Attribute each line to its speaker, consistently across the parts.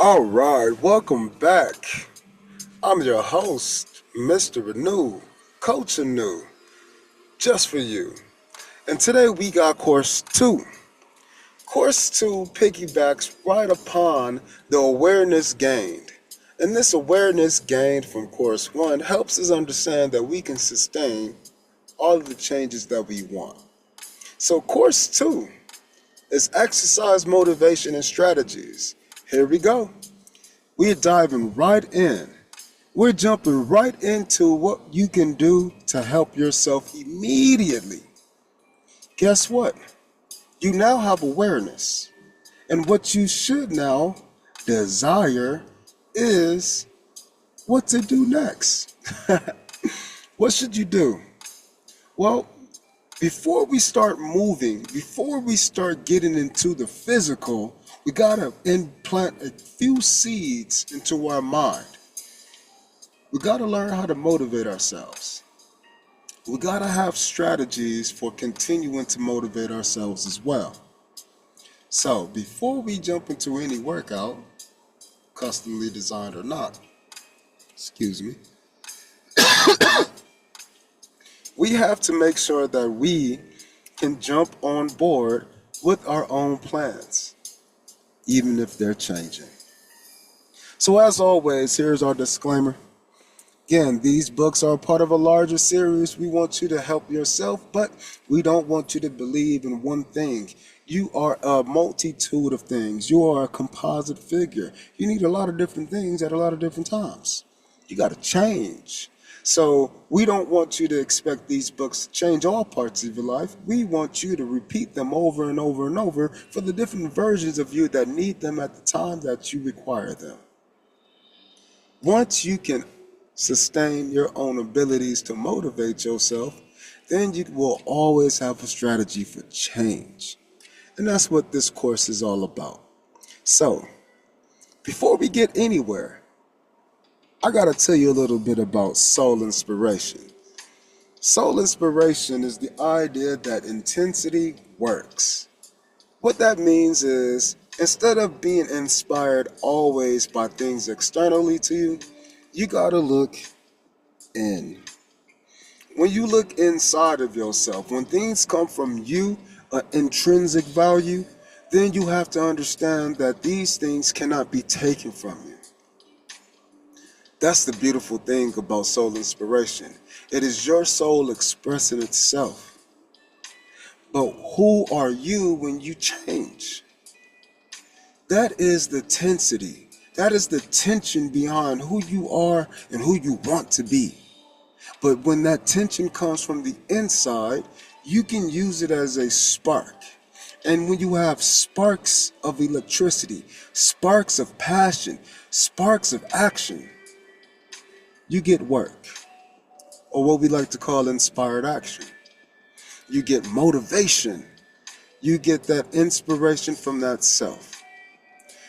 Speaker 1: All right, welcome back. I'm your host, Mr. Renew, Coach Renew, just for you. And today we got Course 2. Course 2 piggybacks right upon the awareness gained. And this awareness gained from Course 1 helps us understand that we can sustain all of the changes that we want. So, Course 2 is exercise, motivation, and strategies. Here we go. We're diving right in. We're jumping right into what you can do to help yourself immediately. Guess what? You now have awareness. And what you should now desire is what to do next. What should you do? Well, before we start moving, before we start getting into the physical, we gotta implant a few seeds into our mind. We gotta learn how to motivate ourselves. We gotta have strategies for continuing to motivate ourselves as well. So before we jump into any workout, customly designed or not, excuse me, we have to make sure that we can jump on board with our own plans, even if they're changing. So as always, here's our disclaimer. Again, these books are part of a larger series. We want you to help yourself, but we don't want you to believe in one thing. You are a multitude of things. You are a composite figure. You need a lot of different things at a lot of different times. You got to change. So we don't want you to expect these books to change all parts of your life. We want you to repeat them over and over and over for the different versions of you that need them at the time that you require them. Once you can sustain your own abilities to motivate yourself, then you will always have a strategy for change. And that's what this course is all about. So, before we get anywhere, I gotta tell you a little bit about soul inspiration. Soul inspiration is the idea that intensity works. What that means is, instead of being inspired always by things externally to you, you gotta look in. When you look inside of yourself, when things come from you, an intrinsic value, then you have to understand that these things cannot be taken from you. That's the beautiful thing about soul inspiration. It is your soul expressing itself. But who are you when you change? That is the tensity. That is the tension behind who you are and who you want to be. But when that tension comes from the inside, you can use it as a spark. And when you have sparks of electricity, sparks of passion, sparks of action, you get work, or what we like to call inspired action. You get motivation. You get that inspiration from that self.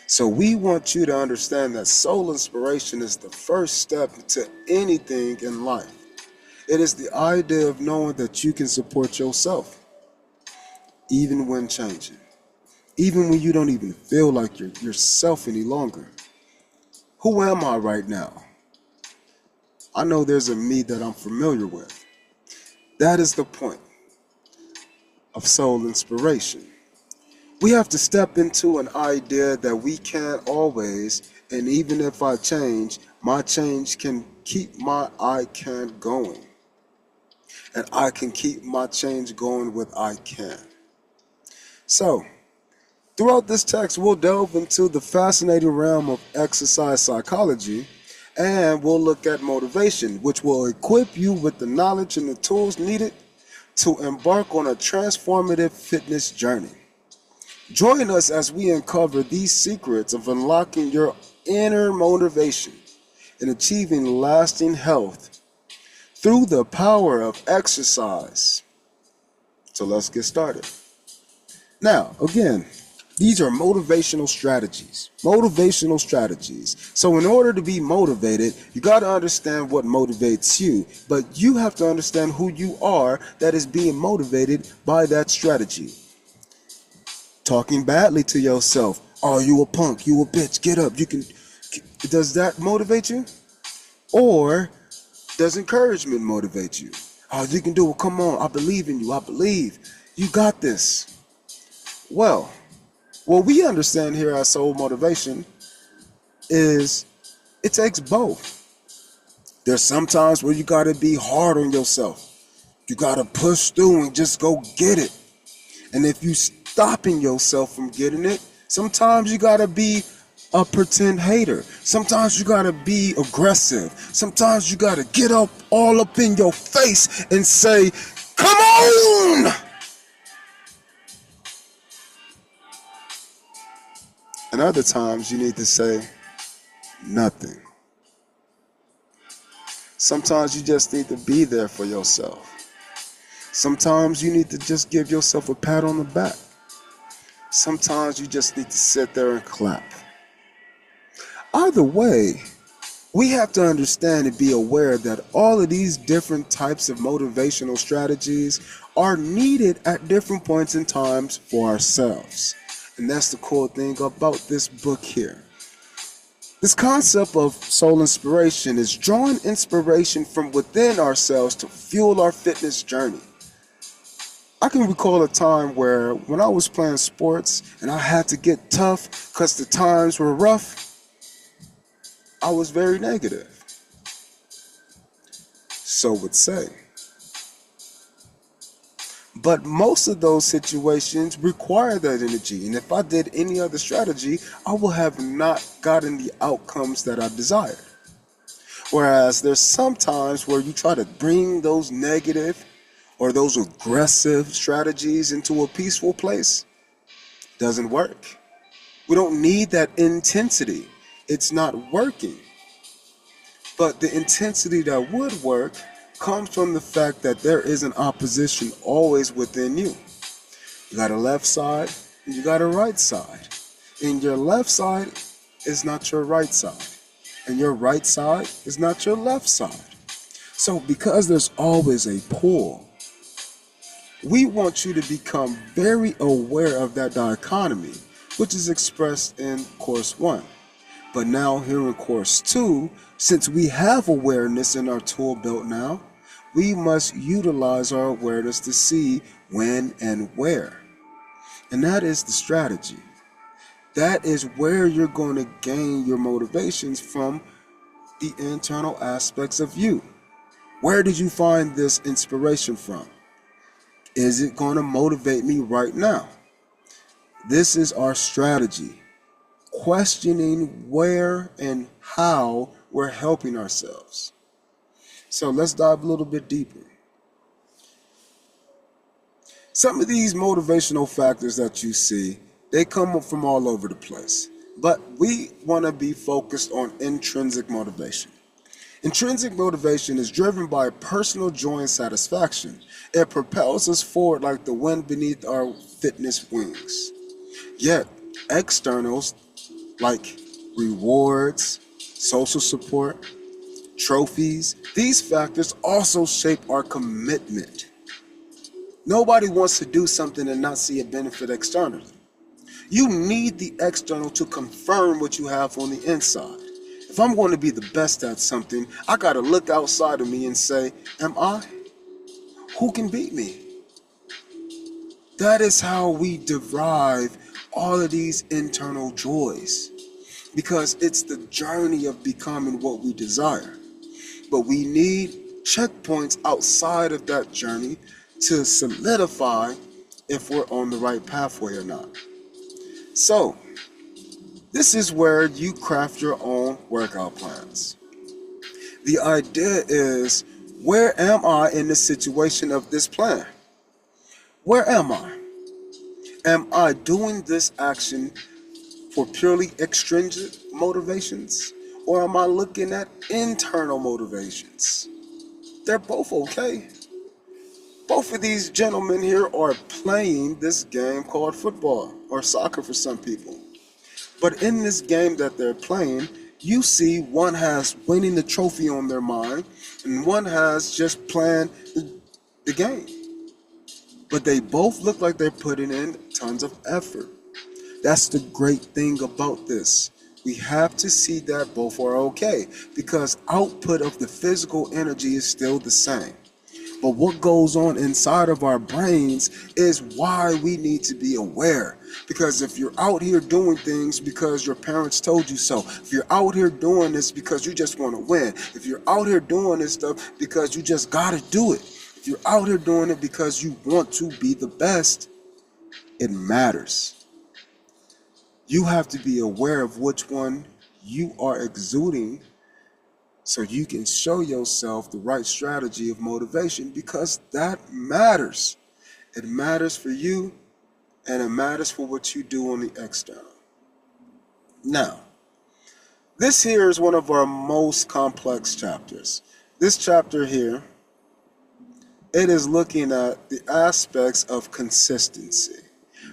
Speaker 1: So we want you to understand that soul inspiration is the first step to anything in life. It is the idea of knowing that you can support yourself, even when changing, even when you don't even feel like you're yourself any longer. Who am I right now? I know there's a me that I'm familiar with. That is the point of soul inspiration. We have to step into an idea that we can't always, and even if I change, my change can keep my I can't going. And I can keep my change going with I can. So, throughout this text, we'll delve into the fascinating realm of exercise psychology, and we'll look at motivation, which will equip you with the knowledge and the tools needed to embark on a transformative fitness journey. Join us as we uncover these secrets of unlocking your inner motivation and achieving lasting health through the power of exercise. So let's get started. Now, again, these are motivational strategies. Motivational strategies. So in order to be motivated, you got to understand what motivates you. But you have to understand who you are that is being motivated by that strategy. Talking badly to yourself, Oh, you a punk, you a bitch, get up, you can. Does that motivate you? Or does encouragement motivate you? Oh, you can do it, come on, I believe in you, I believe. You got this. Well, what we understand here as soul motivation is it takes both. There's sometimes where you gotta be hard on yourself. You gotta push through and just go get it. And if you stopping yourself from getting it, sometimes you gotta be a pretend hater. Sometimes you gotta be aggressive. Sometimes you gotta get up all up in your face and say, come on! And other times you need to say nothing. Sometimes you just need to be there for yourself. Sometimes you need to just give yourself a pat on the back. Sometimes you just need to sit there and clap. Either way, we have to understand and be aware that all of these different types of motivational strategies are needed at different points in times for ourselves. And that's the cool thing about this book here. This concept of soul inspiration is drawing inspiration from within ourselves to fuel our fitness journey. I can recall a time where when I was playing sports and I had to get tough because the times were rough, I was very negative. So would say. But most of those situations require that energy. And if I did any other strategy, I would have not gotten the outcomes that I desired. Whereas there's some times where you try to bring those negative or those aggressive strategies into a peaceful place. Doesn't work. We don't need that intensity. It's not working. But the intensity that would work comes from the fact that there is an opposition always within you. You got a left side and you got a right side. And your left side is not your right side. And your right side is not your left side. So because there's always a pull, we want you to become very aware of that dichotomy, which is expressed in Course 1. But now here in Course 2, since we have awareness in our tool belt now, we must utilize our awareness to see when and where. And that is the strategy. That is where you're going to gain your motivations from the internal aspects of you. Where did you find this inspiration from? Is it going to motivate me right now? This is our strategy. Questioning where and how we're helping ourselves. So let's dive a little bit deeper. Some of these motivational factors that you see, they come up from all over the place. But we want to be focused on intrinsic motivation. Intrinsic motivation is driven by personal joy and satisfaction. It propels us forward like the wind beneath our fitness wings. Yet, externals like rewards, social support, trophies, these factors also shape our commitment. Nobody wants to do something and not see a benefit externally. You need the external to confirm what you have on the inside. If I'm going to be the best at something, I got to look outside of me and say, am I? Who can beat me? That is how we derive all of these internal joys, because it's the journey of becoming what we desire. But we need checkpoints outside of that journey to solidify if we're on the right pathway or not. So, this is where you craft your own workout plans. The idea is, where am I in the situation of this plan? Where am I? Am I doing this action for purely extrinsic motivations? Or am I looking at internal motivations? They're both okay. Both of these gentlemen here are playing this game called football, or soccer for some people. But in this game that they're playing, you see one has winning the trophy on their mind, and one has just playing the game. But they both look like they're putting in tons of effort. That's the great thing about this. We have to see that both are okay because output of the physical energy is still the same. But what goes on inside of our brains is why we need to be aware. Because if you're out here doing things because your parents told you so, if you're out here doing this because you just want to win, if you're out here doing this stuff because you just got to do it, if you're out here doing it because you want to be the best, it matters. You have to be aware of which one you are exuding so you can show yourself the right strategy of motivation because that matters. It matters for you and it matters for what you do on the external. Now, this here is one of our most complex chapters. This chapter here, it is looking at the aspects of consistency.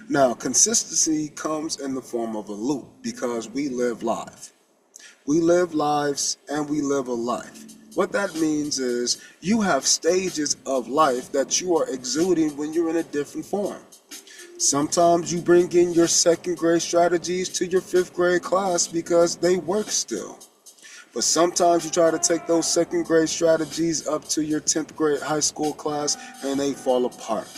Speaker 1: Now, consistency comes in the form of a loop because we live life. We live lives and we live a life. What that means is you have stages of life that you are exuding when you're in a different form. Sometimes you bring in your second grade strategies to your fifth grade class because they work still. But sometimes you try to take those second grade strategies up to your 10th grade high school class and they fall apart.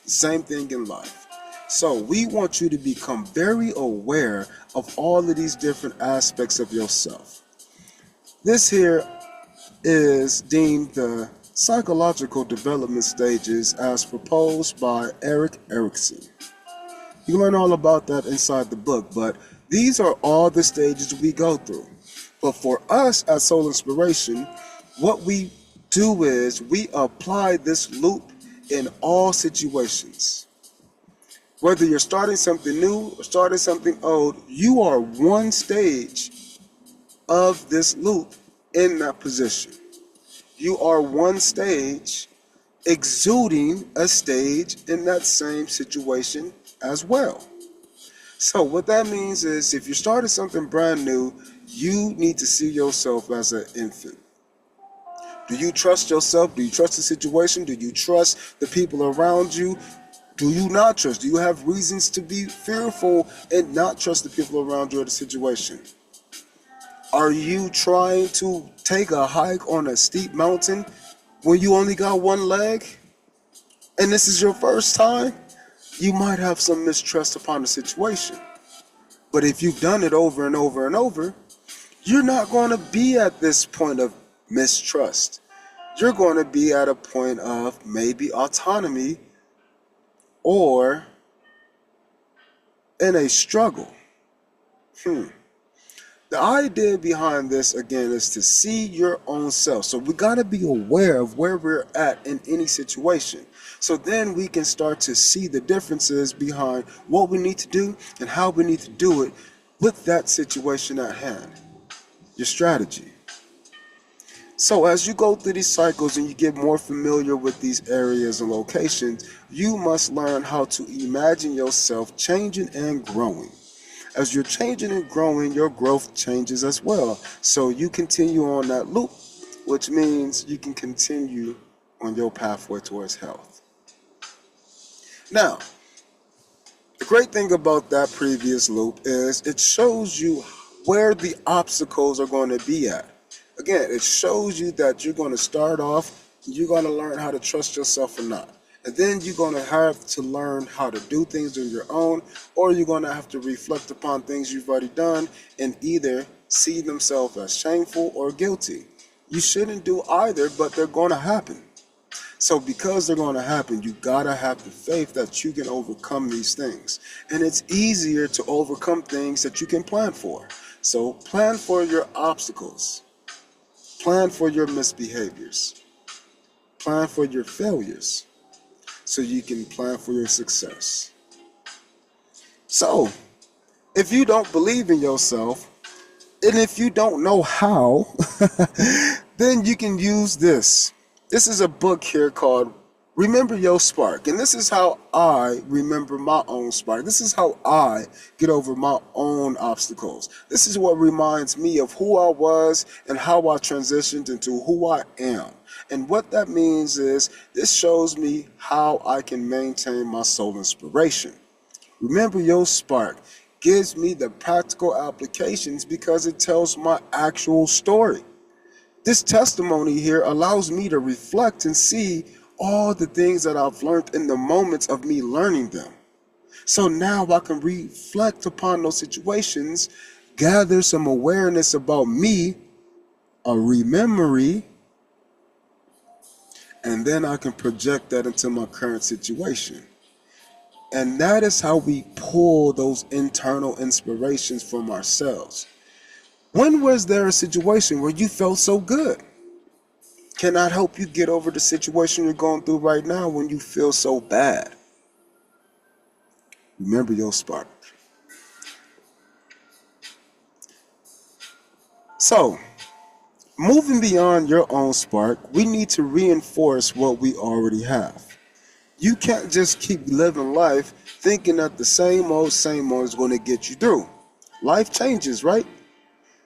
Speaker 1: Same thing in life. So we want you to become very aware of all of these different aspects of yourself. This here is deemed the psychological development stages as proposed by Erik Erikson. You can learn all about that inside the book, but these are all the stages we go through. But for us at Soul Inspiration, what we do is we apply this loop in all situations. Whether you're starting something new or starting something old, you are one stage of this loop in that position. You are one stage exuding a stage in that same situation as well. So what that means is if you started something brand new, you need to see yourself as an infant. Do you trust yourself? Do you trust the situation? Do you trust the people around you? Do you not trust? Do you have reasons to be fearful and not trust the people around you or the situation? Are you trying to take a hike on a steep mountain when you only got one leg? And this is your first time? You might have some mistrust upon the situation. But if you've done it over and over and over, you're not going to be at this point of mistrust. You're going to be at a point of maybe autonomy or in a struggle. The idea behind this, again, is to see your own self. So we got to be aware of where we're at in any situation. So then we can start to see the differences behind what we need to do and how we need to do it with that situation at hand. Your strategy. So as you go through these cycles and you get more familiar with these areas and locations, you must learn how to imagine yourself changing and growing. As you're changing and growing, your growth changes as well. So you continue on that loop, which means you can continue on your pathway towards health. Now, the great thing about that previous loop is it shows you where the obstacles are going to be at. Again, it shows you that you're going to start off, you're going to learn how to trust yourself or not. And then you're going to have to learn how to do things on your own, or you're going to have to reflect upon things you've already done and either see themselves as shameful or guilty. You shouldn't do either, but they're going to happen. So because they're going to happen, you got to have the faith that you can overcome these things. And it's easier to overcome things that you can plan for. So plan for your obstacles. Plan for your misbehaviors. Plan for your failures so you can plan for your success. So, if you don't believe in yourself, and if you don't know how, then you can use this. This is a book here called Remember Your Spark. And this is how I remember my own spark. This is how I get over my own obstacles. This is what reminds me of who I was and how I transitioned into who I am. And what that means is this shows me how I can maintain my soul inspiration. Remember Your Spark gives me the practical applications because it tells my actual story. This testimony here allows me to reflect and see all the things that I've learned in the moments of me learning them. So now I can reflect upon those situations, gather some awareness about me, a rememory, and then I can project that into my current situation. And that is how we pull those internal inspirations from ourselves. When was there a situation where you felt so good? Can I help you get over the situation you're going through right now when you feel so bad? Remember Your Spark. So, moving beyond your own spark, we need to reinforce what we already have. You can't just keep living life thinking that the same old is going to get you through. Life changes, right?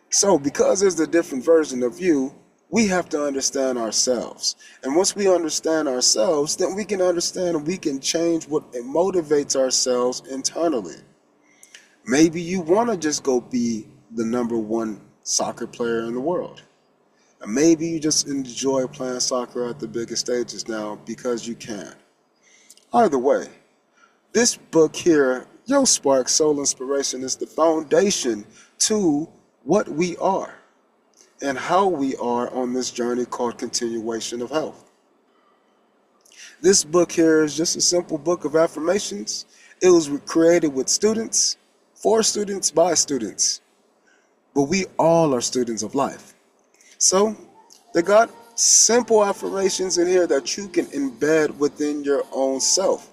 Speaker 1: So because there's a different version of you, we have to understand ourselves. And once we understand ourselves, then we can understand and we can change what motivates ourselves internally. Maybe you want to just go be the #1 soccer player in the world. And maybe you just enjoy playing soccer at the biggest stages now because you can. Either way, this book here, Your Spark Soul Inspiration, is the foundation to what we are and how we are on this journey called Continuation of Health. This book here is just a simple book of affirmations. It was created with students, for students, by students. But we all are students of life. So they got simple affirmations in here that you can embed within your own self.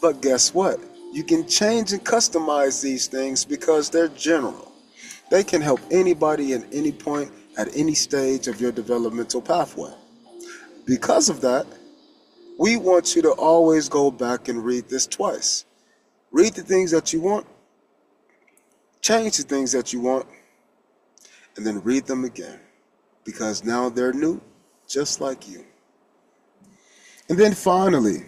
Speaker 1: But guess what? You can change and customize these things because they're general. They can help anybody at any point, at any stage of your developmental pathway. Because of that, we want you to always go back and read this twice. Read the things that you want, change the things that you want, and then read them again. Because now they're new, just like you. And then finally,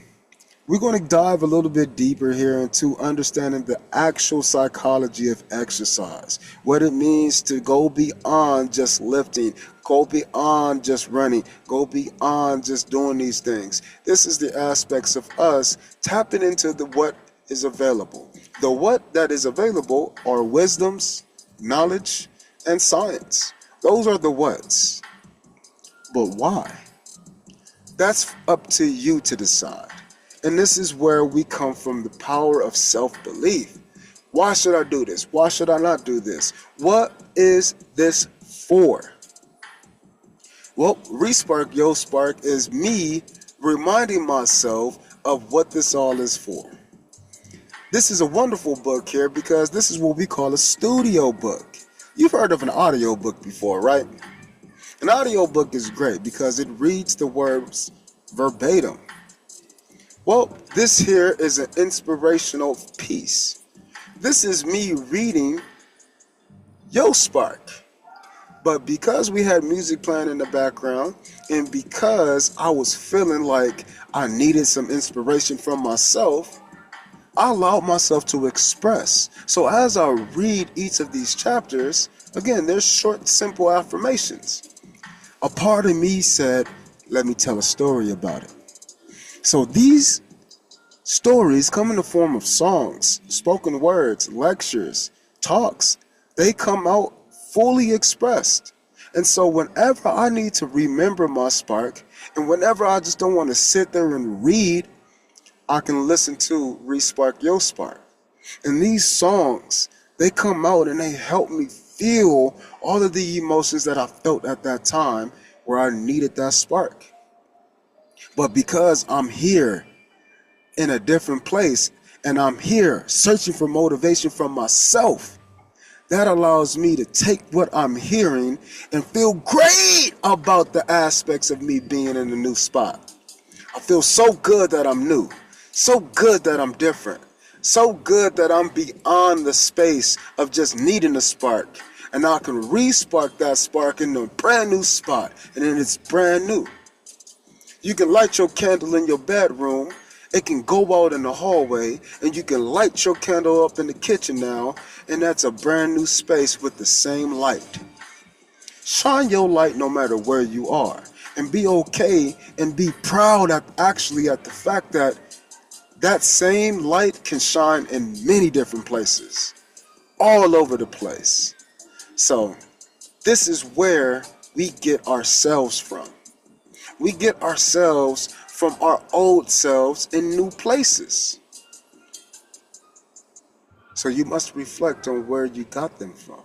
Speaker 1: we're going to dive a little bit deeper here into understanding the actual psychology of exercise, what it means to go beyond just lifting, go beyond just running, go beyond just doing these things. This is the aspects of us tapping into the what is available. The what that is available are wisdoms, knowledge, and science. Those are the whats. But why? That's up to you to decide. And this is where we come from, the power of self-belief. Why should I do this? Why should I not do this? What is this for? Well, ReSpark Your Spark is me reminding myself of what this all is for. This is a wonderful book here because this is what we call a studio book. You've heard of an audio book before, right? An audio book is great because it reads the words verbatim. Well, this here is an inspirational piece. This is me reading Your Spark. But because we had music playing in the background and because I was feeling like I needed some inspiration from myself, I allowed myself to express. So as I read each of these chapters, again, there's short, simple affirmations. A part of me said, let me tell a story about it. So these stories come in the form of songs, spoken words, lectures, talks. They come out fully expressed. And so whenever I need to remember my spark, and whenever I just don't want to sit there and read, I can listen to ReSpark Your Spark. And these songs, they come out and they help me feel all of the emotions that I felt at that time where I needed that spark. But because I'm here in a different place and I'm here searching for motivation from myself, that allows me to take what I'm hearing and feel great about the aspects of me being in a new spot. I feel so good that I'm new, so good that I'm different, so good that I'm beyond the space of just needing a spark. And I can re-spark that spark in a brand new spot, and then it's brand new. You can light your candle in your bedroom It can go out in the hallway and you can light your candle up in the kitchen now, and that's a brand new space with the same light. Shine your light no matter where you are, and be okay and be proud at the fact that that same light can shine in many different places, all over the place. So this is where we get ourselves from. We get ourselves from our old selves in new places. So you must reflect on where you got them from.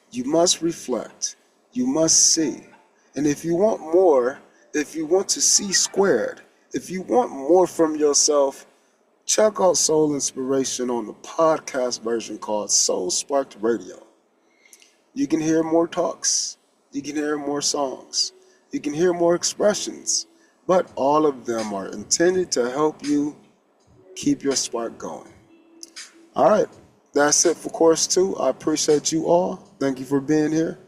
Speaker 1: You must reflect. You must see. And if you want more, if you want to see squared, if you want more from yourself, check out Soul Inspiration on the podcast version called Soul Sparked Radio. You can hear more talks. You can hear more songs. You can hear more expressions. But all of them are intended to help you keep your spark going. All right. That's it for course 2. I appreciate you all. Thank you for being here.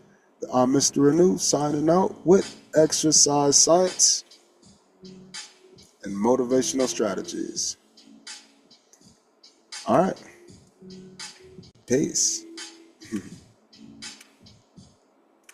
Speaker 1: I'm Mr. Renew signing out with exercise science and motivational strategies. All right. Peace.